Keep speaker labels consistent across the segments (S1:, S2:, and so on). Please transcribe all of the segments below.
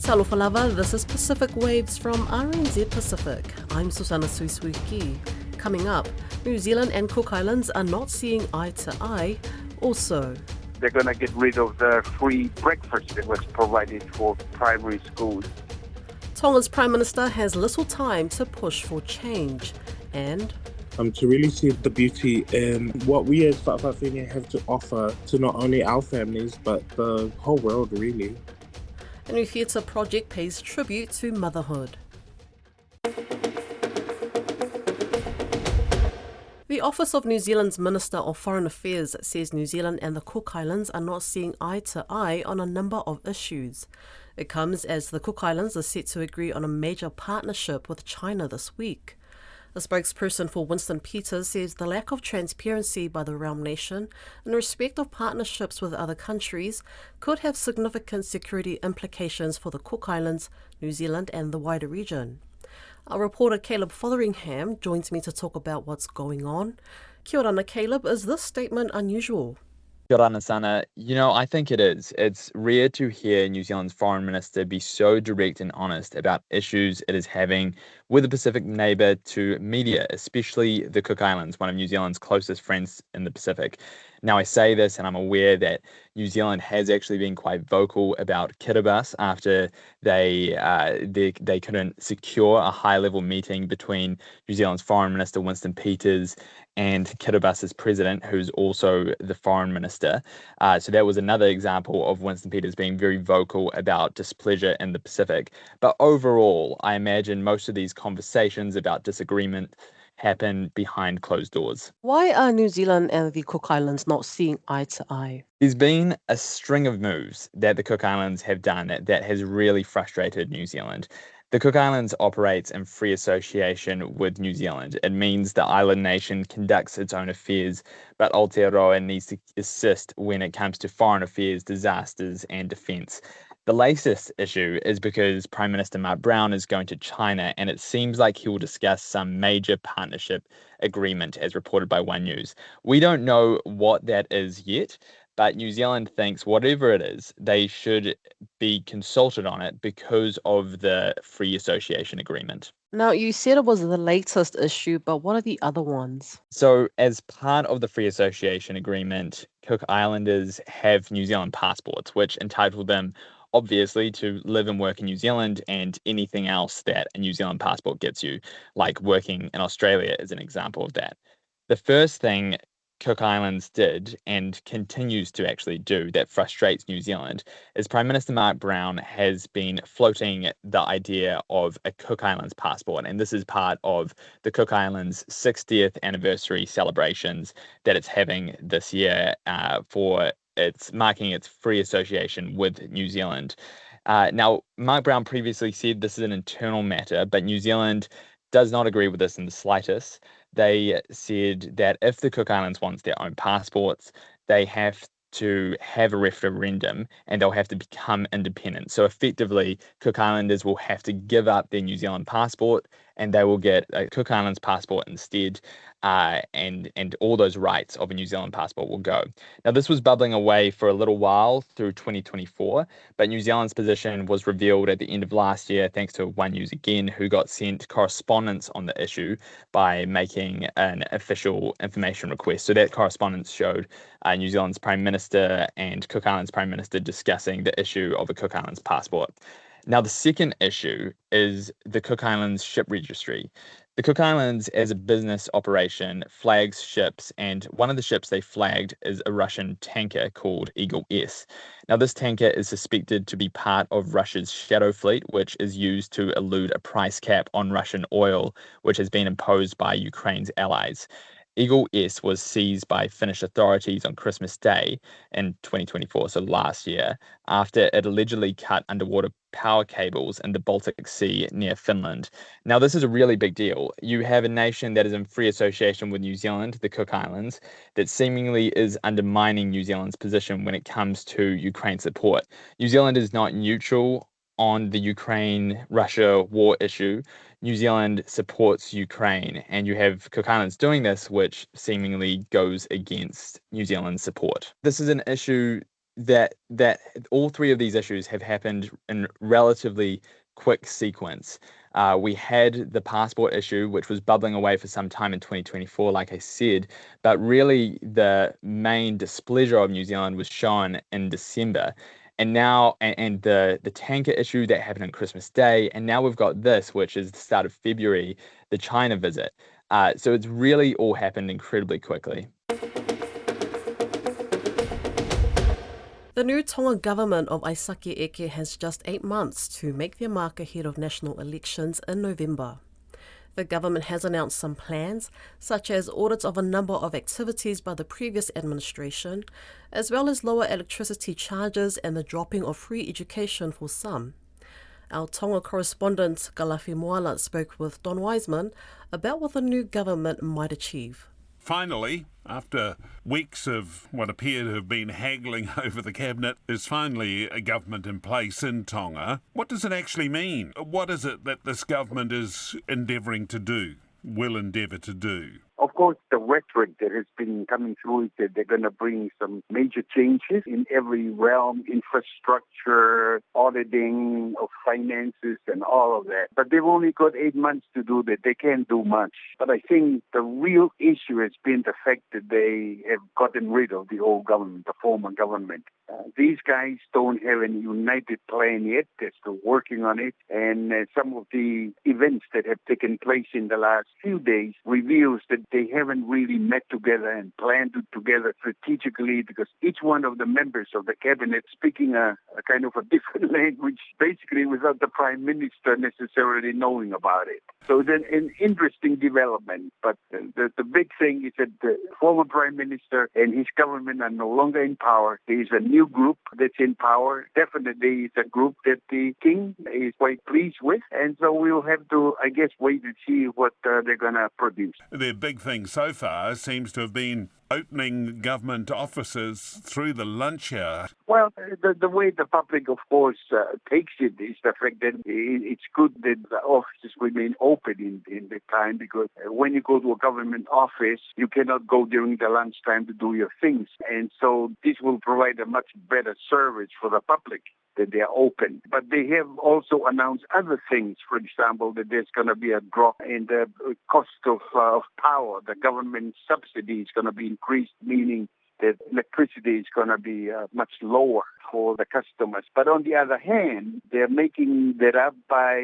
S1: Talofa lava, this is Pacific Waves from RNZ Pacific. I'm Susana Suisuiki. Coming up, New Zealand and Cook Islands are not seeing eye to eye. Also,
S2: they're going to get rid of the free breakfast that was provided for primary schools.
S1: Tonga's Prime Minister has little time to push for change. And
S3: to really see the beauty in what we as Whakawhawhine have to offer to not only our families, but the whole world, really.
S1: a new theatre project pays tribute to motherhood. The Office of New Zealand's Minister of Foreign Affairs says New Zealand and the Cook Islands are not seeing eye to eye on a number of issues. It comes as the Cook Islands are set to agree on a major partnership with China this week. A spokesperson for Winston Peters says the lack of transparency by the realm nation in respect of partnerships with other countries could have significant security implications for the Cook Islands, New Zealand and the wider region. Our reporter Caleb Fotheringham joins me to talk about what's going on. Kia ora, Caleb. Is this statement unusual?
S4: Kia ora, Sana. I think it is. It's rare to hear New Zealand's foreign minister be so direct and honest about issues it is having with a Pacific neighbour to media, especially the Cook Islands, one of New Zealand's closest friends in the Pacific. Now, I say this and I'm aware that New Zealand has actually been quite vocal about Kiribati after they couldn't secure a high-level meeting between New Zealand's Foreign Minister Winston Peters and Kiribati's president, who's also the foreign minister. So that was another example of Winston Peters being very vocal about displeasure in the Pacific. But overall, I imagine most of these conversations about disagreement happen behind closed doors.
S1: Why are New Zealand and the Cook Islands not seeing eye to eye?
S4: There's been a string of moves that the Cook Islands have done that has really frustrated New Zealand. The Cook Islands operates in free association with New Zealand. It means the island nation conducts its own affairs, but Aotearoa needs to assist when it comes to foreign affairs, disasters, and defence. The latest issue is because Prime Minister Mark Brown is going to China, and it seems like he will discuss some major partnership agreement, as reported by One News. We don't know what that is yet, but New Zealand thinks whatever it is, they should be consulted on it because of the free association agreement.
S1: Now, you said it was the latest issue, but what are the other ones?
S4: So, as part of the free association agreement, Cook Islanders have New Zealand passports, which entitle them obviously to live and work in New Zealand and anything else that a New Zealand passport gets you, like working in Australia is an example of that. The first thing Cook Islands did and continues to actually do that frustrates New Zealand is Prime Minister Mark Brown has been floating the idea of a Cook Islands passport, and this is part of the Cook Islands 60th anniversary celebrations that it's having this year for it's marking its free association with New Zealand. Now, Mark Brown previously said this is an internal matter, but New Zealand does not agree with this in the slightest. They said that if the Cook Islands wants their own passports, they have to have a referendum and they'll have to become independent. So effectively, Cook Islanders will have to give up their New Zealand passport and they will get a Cook Islands passport instead, and all those rights of a New Zealand passport will go. Now, this was bubbling away for a little while through 2024, but New Zealand's position was revealed at the end of last year thanks to One News again, who got sent correspondence on the issue by making an official information request. So that correspondence showed New Zealand's Prime Minister and Cook Islands Prime Minister discussing the issue of a Cook Islands passport. Now, the second issue is the Cook Islands ship registry. The Cook Islands, as a business operation, flags ships, and one of the ships they flagged is a Russian tanker called Eagle S. Now, this tanker is suspected to be part of Russia's shadow fleet, which is used to elude a price cap on Russian oil, which has been imposed by Ukraine's allies. Eagle S was seized by Finnish authorities on Christmas Day in 2024, so last year, after it allegedly cut underwater power cables in the Baltic Sea near Finland. Now, this is a really big deal. You have a nation that is in free association with New Zealand, the Cook Islands, that seemingly is undermining New Zealand's position when it comes to Ukraine support. New Zealand is not neutral on the Ukraine-Russia war issue. New Zealand supports Ukraine, and you have Cook Islands doing this, which seemingly goes against New Zealand's support. This is an issue that all three of these issues have happened in relatively quick sequence. We had the passport issue, which was bubbling away for some time in 2024, like I said, but really the main displeasure of New Zealand was shown in December. And now, and the tanker issue that happened on Christmas Day, and now we've got this, which is the start of February, the China visit. So it's really all happened incredibly quickly.
S1: The new Tonga government of Aisake Eke has just 8 months to make their mark ahead of national elections in November. The government has announced some plans, such as audits of a number of activities by the previous administration, as well as lower electricity charges and the dropping of free education for some. Our Tonga correspondent Galafi Moala spoke with Don Wiseman about what the new government might achieve.
S5: Finally, after weeks of what appear to have been haggling over the cabinet, there's finally a government in place in Tonga. What does it actually mean? What is it that this government is endeavouring to do, will endeavour to do?
S2: Of course, the rhetoric that has been coming through is that they're going to bring some major changes in every realm, infrastructure, auditing of finances and all of that. But they've only got 8 months to do that. They can't do much. But I think the real issue has been the fact that they have gotten rid of the old government, the former government. These guys don't have any united plan yet. They're still working on it. And some of the events that have taken place in the last few days reveals that they haven't really met together and planned it together strategically, because each one of the members of the cabinet speaking a kind of a different language, basically without the prime minister necessarily knowing about it. So then an interesting development. But the big thing is that the former prime minister and his government are no longer in power. There is a new group that's in power. Definitely it's a group that the king is quite pleased with. And so we'll have to, I guess, wait and see what they're going to produce.
S5: Their big thing so far seems to have been opening government offices through the lunch hour.
S2: Well, the way the public, of course, takes it is the fact that it's good that the offices remain open in the time, because when you go to a government office, you cannot go during the lunchtime to do your things. And so this will provide a much better service for the public, that they are open. But they have also announced other things. For example, that there's going to be a drop in the cost of power. The government subsidy is going to be increased, meaning that electricity is going to be much lower for the customers. But on the other hand, they're making that up by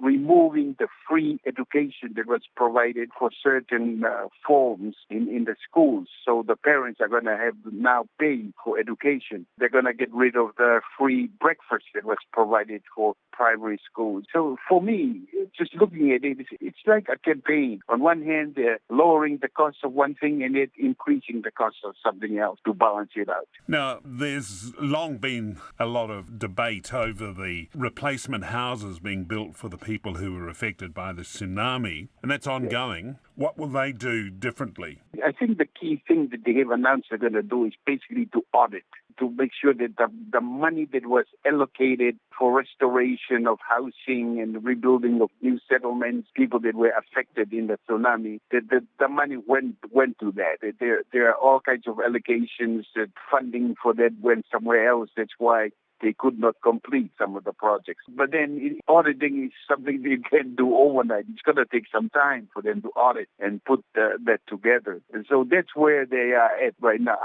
S2: removing the free education that was provided for certain forms in the schools. So the parents are going to have to now pay for education. They're going to get rid of the free breakfast that was provided for primary schools. So for me, just looking at it, it's like a campaign. On one hand, they're lowering the cost of one thing and yet increasing the cost of something else to balance it out.
S5: Now, there's long been a lot of debate over the replacement houses being built for the people who were affected by the tsunami, and that's ongoing. What will they do differently?
S2: I think the key thing that they have announced they're going to do is basically to audit, to make sure that the money that was allocated for restoration of housing and rebuilding of new settlements, people that were affected in the tsunami, that the money went to that. There are all kinds of allegations that funding for that went somewhere else. That's why they could not complete some of the projects. But then auditing is something they can do overnight. It's going to take some time for them to audit and put that together. And so that's where they are at right now.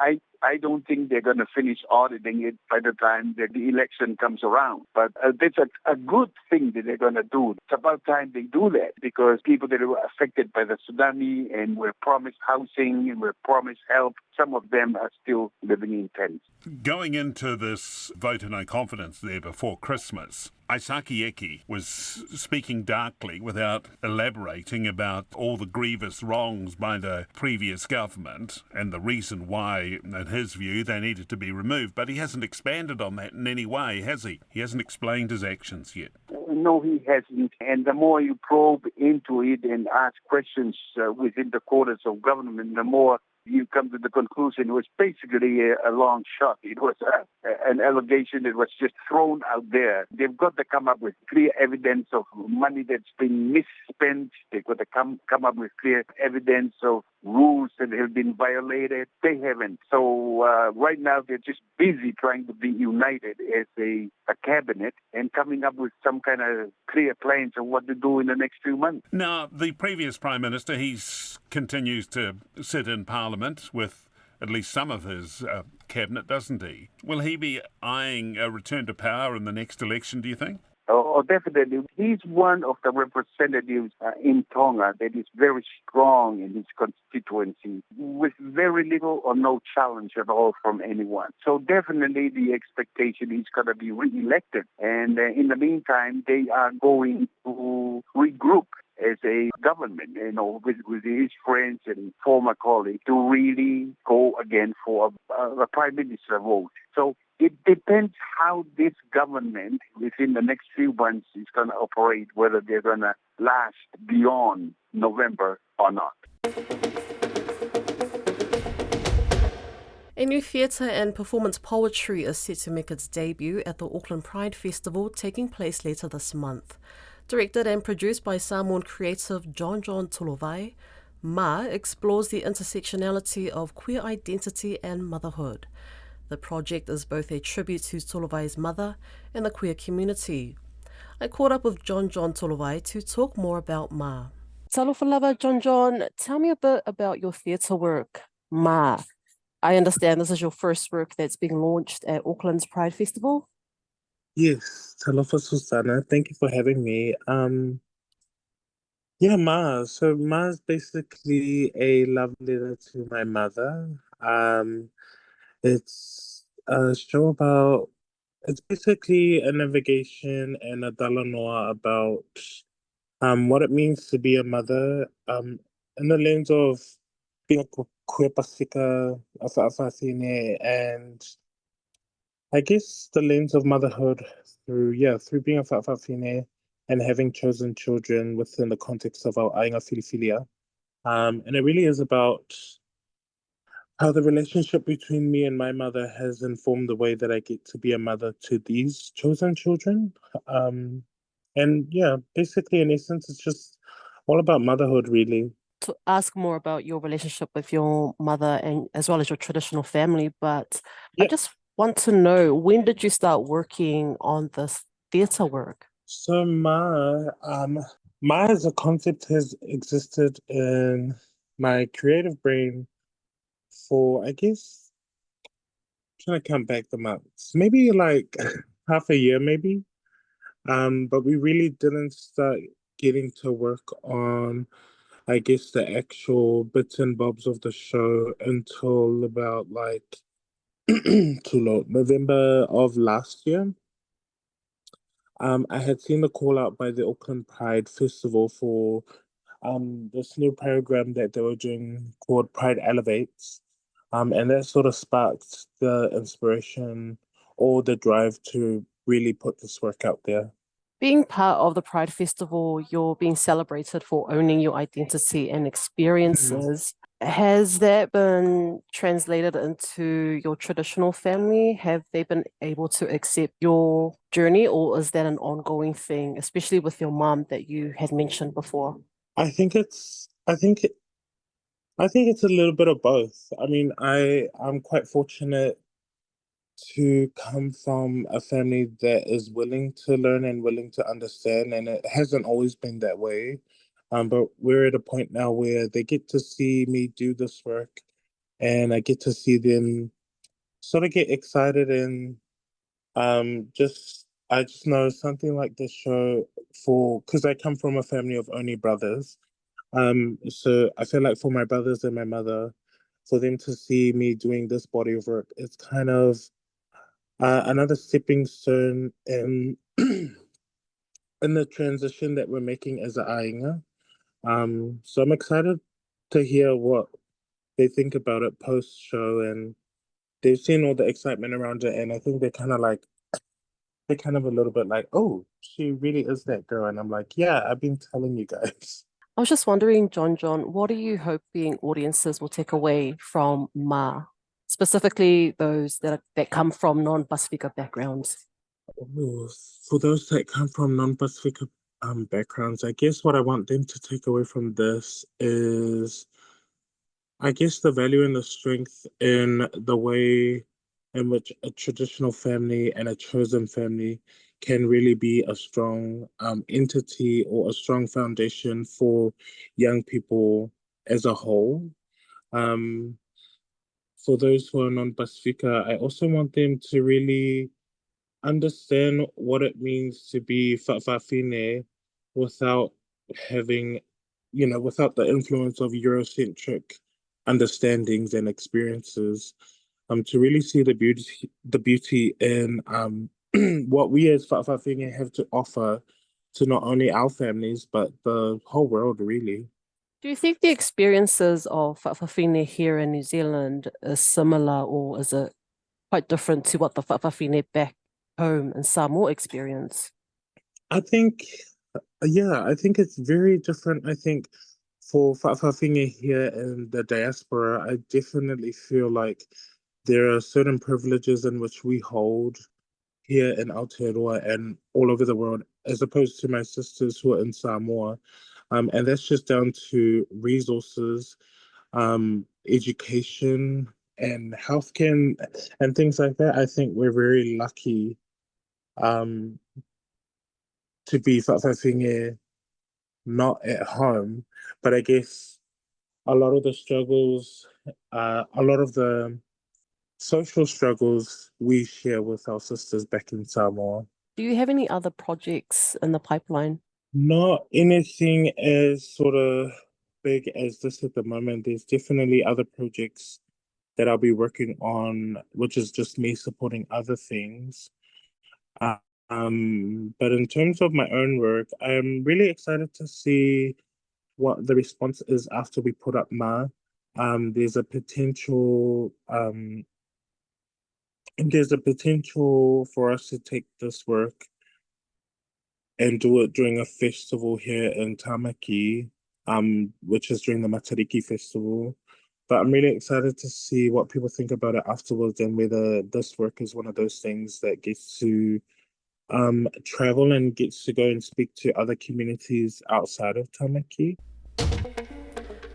S2: I don't think they're going to finish auditing it by the time that the election comes around. But that's a good thing that they're going to do. It's about time they do that, because people that were affected by the tsunami and were promised housing and were promised help, some of them are still living in tents.
S5: Going into this vote of no confidence there before Christmas, Aisake Eke was speaking darkly without elaborating about all the grievous wrongs by the previous government and the reason why, in his view, they needed to be removed. But he hasn't expanded on that in any way, has he? He hasn't explained his actions yet.
S2: No, he hasn't. And the more you probe into it and ask questions within the quarters of government, the more you come to the conclusion it was basically a long shot. It was an allegation that was just thrown out there. They've got to come up with clear evidence of money that's been misspent. They've got to come up with clear evidence of rules that have been violated. They haven't. So right now they're just busy trying to be united as a cabinet and coming up with some kind of clear plans of what to do in the next few months.
S5: Now, the previous Prime Minister, he continues to sit in Parliament with at least some of his cabinet, doesn't he? Will he be eyeing a return to power in the next election, do you think?
S2: Oh, definitely. He's one of the representatives in Tonga that is very strong in his constituency with very little or no challenge at all from anyone. So definitely the expectation is going to be re-elected. And in the meantime, they are going to regroup as a government, with his friends and former colleagues to really go again for a prime minister vote. So it depends how this government within the next few months is going to operate, whether they're going to last beyond November or not.
S1: A new theatre and performance poetry is set to make its debut at the Auckland Pride Festival taking place later this month. Directed and produced by Samoan creative John Tolovai, Ma explores the intersectionality of queer identity and motherhood. The project is both a tribute to Tolovai's mother and the queer community. I caught up with John Tolovai to talk more about Ma. Talofa lava, John, tell me a bit about your theatre work, Ma. I understand this is your first work that's being launched at Auckland's Pride Festival.
S3: Yes, talofa Susana. Thank you for having me. Yeah, Ma. So Ma is basically a love letter to my mother. It's a show about. It's basically a navigation and a dalanoa about what it means to be a mother in the lens of being a queer pasifika, afa'afa'afine, and I guess the lens of motherhood through being a fa'afafine and having chosen children within the context of our ainga filifilia. And it really is about how the relationship between me and my mother has informed the way that I get to be a mother to these chosen children. And yeah, basically, in essence, it's just all about motherhood, really.
S1: To ask more about your relationship with your mother and as well as your traditional family, but I
S3: Yeah.
S1: just want to know, when did you start working on this theatre work?
S3: So Ma as a concept has existed in my creative brain for, I guess, trying to count back the months, maybe like half a year, maybe. But we really didn't start getting to work on, I guess, the actual bits and bobs of the show until about like November of last year. I had seen the call out by the Auckland Pride Festival for this new program that they were doing called Pride Elevates. And that sort of sparked the inspiration or the drive to really put this work out there.
S1: Being part of the Pride Festival, you're being celebrated for owning your identity and experiences. Has that been translated into your traditional family? Have they been able to accept your journey, or is that an ongoing thing, especially with your mom that you had mentioned before?
S3: I think it's I think it, I think it's a little bit of both. I mean, I'm quite fortunate to come from a family that is willing to learn and willing to understand, and it hasn't always been that way. But we're at a point now where they get to see me do this work, and I get to see them sort of get excited and I just know something like this show for because I come from a family of only brothers. So I feel like for my brothers and my mother, for them to see me doing this body of work, it's kind of another stepping stone in in the transition that we're making as a ainga. So I'm excited to hear what they think about it post show, and they've seen all the excitement around it, and I think they're kind of a little bit like, oh, she really is that girl, and I'm like, yeah, I've been telling you guys.
S1: I was just wondering, John, what are you hoping audiences will take away from Ma, specifically those that come from non-Pasifika backgrounds?
S3: Ooh, for those that come from non-Pacific backgrounds, I guess what I want them to take away from this is I guess the value and the strength in the way in which a traditional family and a chosen family can really be a strong entity or a strong foundation for young people as a whole. Um, for those who are non-Pasifika, I also want them to really understand what it means to be fa'afafine without having, without the influence of Eurocentric understandings and experiences. To really see the beauty in what we as fa'afafine have to offer to not only our families but the whole world, really.
S1: Do you think the experiences of Fa'afafine here in New Zealand is similar, or is it quite different to what the Fa'afafine back home in Samoa experience?
S3: I think, yeah, I think it's very different. I think for Fa'afafine here in the diaspora, I definitely feel like there are certain privileges in which we hold here in Aotearoa and all over the world, as opposed to my sisters who are in Samoa. And that's just down to resources, education, and healthcare and things like that. I think we're very lucky um, to be Fa'afafine not at home, but I guess a lot of the struggles, a lot of the social struggles we share with our sisters back in Samoa.
S1: Do you have any other projects in the pipeline?
S3: Not anything as sort of big as this at the moment. There's definitely other projects that I'll be working on, which is just me supporting other things. Uh, but in terms of my own work, I'm really excited to see what the response is after we put up Ma. There's a potential for us to take this work and do it during a festival here in Tamaki, which is during the Matariki Festival. But I'm really excited to see what people think about it afterwards and whether this work is one of those things that gets to travel and gets to go and speak to other communities outside of Tamaki.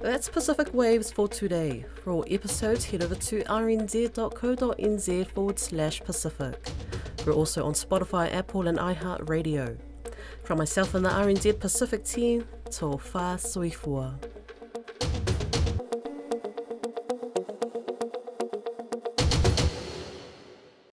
S1: That's Pacific Waves for today. For all episodes, head over to rnz.co.nz/Pacific. We're also on Spotify, Apple, and iHeartRadio. From myself and the RNZ Pacific team, tō whā soifua.